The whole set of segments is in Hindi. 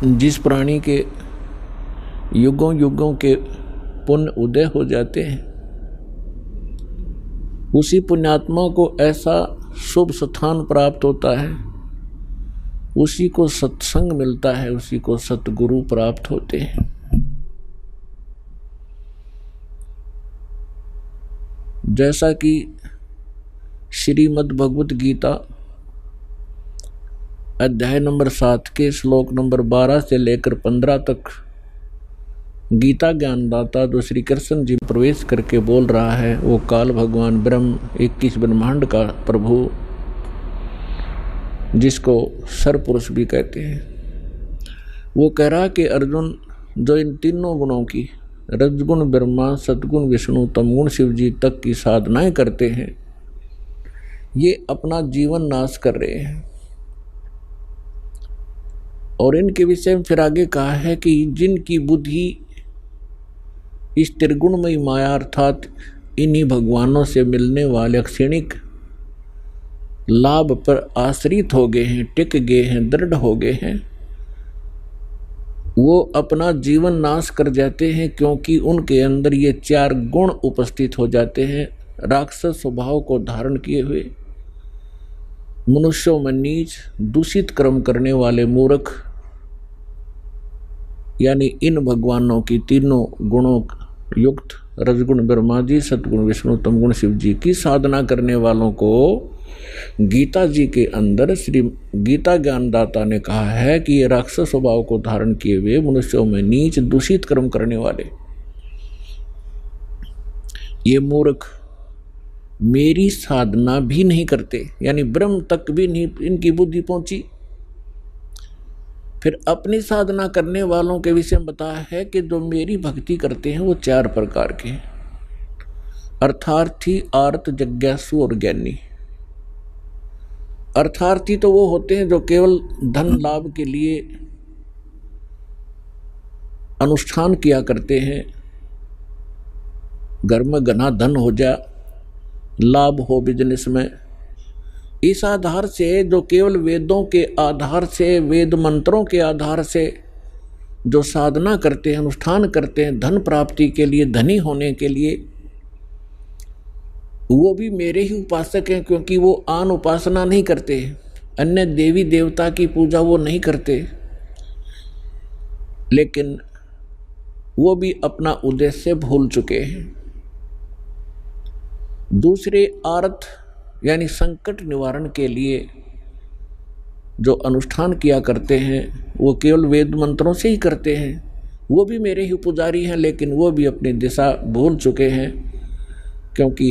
जिस प्राणी के युगों युगों के पुण्य उदय हो जाते हैं, उसी पुण्यात्मा को ऐसा शुभ स्थान प्राप्त होता है, उसी को सत्संग मिलता है, उसी को सतगुरु प्राप्त होते हैं। जैसा कि श्रीमद् भगवत गीता अध्याय नंबर 7 के श्लोक नंबर 12 से लेकर 15 तक गीता ज्ञानदाता जो श्री कृष्ण जी प्रवेश करके बोल रहा है, वो काल भगवान ब्रह्म 21 ब्रह्मांड का प्रभु, जिसको सरपुरुष भी कहते हैं, वो कह रहा कि अर्जुन, जो इन तीनों गुणों की रजगुण ब्रह्मा, सतगुण विष्णु, तमगुण शिव जी तक की साधनाएं करते हैं, ये अपना जीवन नाश कर रहे हैं। और इनके विषय में फिर आगे कहा है कि जिनकी बुद्धि इस त्रिगुणमयी माया अर्थात इन्हीं भगवानों से मिलने वाले क्षणिक लाभ पर आश्रित हो गए हैं, टिक गए हैं, दृढ़ हो गए हैं, वो अपना जीवन नाश कर जाते हैं, क्योंकि उनके अंदर ये 4 गुण उपस्थित हो जाते हैं। राक्षस स्वभाव को धारण किए हुए, मनुष्यों में नीच, दूषित कर्म करने वाले मूर्ख, यानी इन भगवानों की तीनों गुणों युक्त रजगुण ब्रह्मा जी, सतगुण विष्णु, तमगुण शिव जी की साधना करने वालों को गीता जी के अंदर श्री गीता ज्ञानदाता ने कहा है कि ये राक्षस स्वभाव को धारण किए हुए, मनुष्यों में नीच, दूषित कर्म करने वाले ये मूर्ख मेरी साधना भी नहीं करते, यानी ब्रह्म तक भी नहीं इनकी बुद्धि पहुंची। फिर अपनी साधना करने वालों के विषय में बताया है कि जो मेरी भक्ति करते हैं वो 4 प्रकार के हैं, अर्थार्थी, आर्त, जिज्ञासु और ज्ञानी। अर्थार्थी तो वो होते हैं जो केवल धन लाभ के लिए अनुष्ठान किया करते हैं, घर में घना धन हो जाए, लाभ हो बिजनेस में, इस आधार से जो केवल वेदों के आधार से, वेद मंत्रों के आधार से जो साधना करते हैं, अनुष्ठान करते हैं धन प्राप्ति के लिए, धनी होने के लिए, वो भी मेरे ही उपासक हैं, क्योंकि वो आन उपासना नहीं करते, अन्य देवी देवता की पूजा वो नहीं करते, लेकिन वो भी अपना उद्देश्य भूल चुके हैं। दूसरे आर्त यानी संकट निवारण के लिए जो अनुष्ठान किया करते हैं, वो केवल वेद मंत्रों से ही करते हैं, वो भी मेरे ही पुजारी हैं, लेकिन वो भी अपनी दिशा भूल चुके हैं, क्योंकि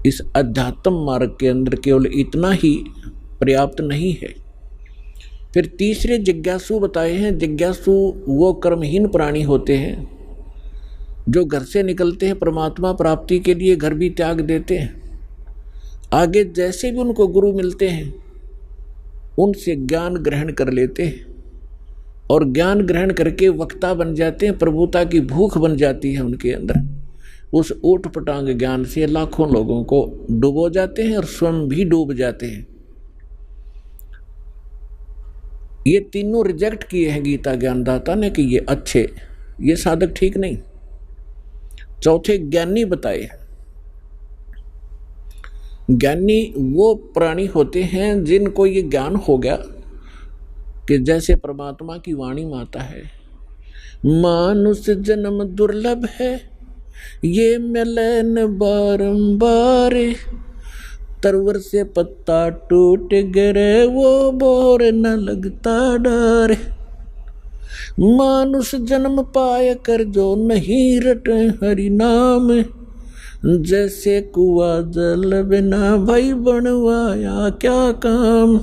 इस अध्यात्म मार्ग के अंदर केवल इतना ही पर्याप्त नहीं है। फिर तीसरे जिज्ञासु बताए हैं। जिज्ञासु वो कर्महीन प्राणी होते हैं जो घर से निकलते हैं परमात्मा प्राप्ति के लिए, घर भी त्याग देते हैं, आगे जैसे भी उनको गुरु मिलते हैं उनसे ज्ञान ग्रहण कर लेते हैं, और ज्ञान ग्रहण करके वक्ता बन जाते हैं, प्रभुता की भूख बन जाती है उनके अंदर। उस ऊट पटांग ज्ञान से लाखों लोगों को डुबो जाते हैं और स्वयं भी डूब जाते हैं। ये तीनों रिजेक्ट किए हैं गीता ज्ञानदाता ने कि ये अच्छे, ये साधक ठीक नहीं। चौथे ज्ञानी बताए। ज्ञानी वो प्राणी होते हैं जिनको ये ज्ञान हो गया कि जैसे परमात्मा की वाणी माता है, मानुष जन्म दुर्लभ है, ये मिलन बारंबार, तरवर से पत्ता टूट गिरे, वो बोर न लगता डर, मानुष जन्म पाए कर जो नहीं रटे हरि नाम, जैसे कुआं जल बिना भाई बनवाया क्या काम।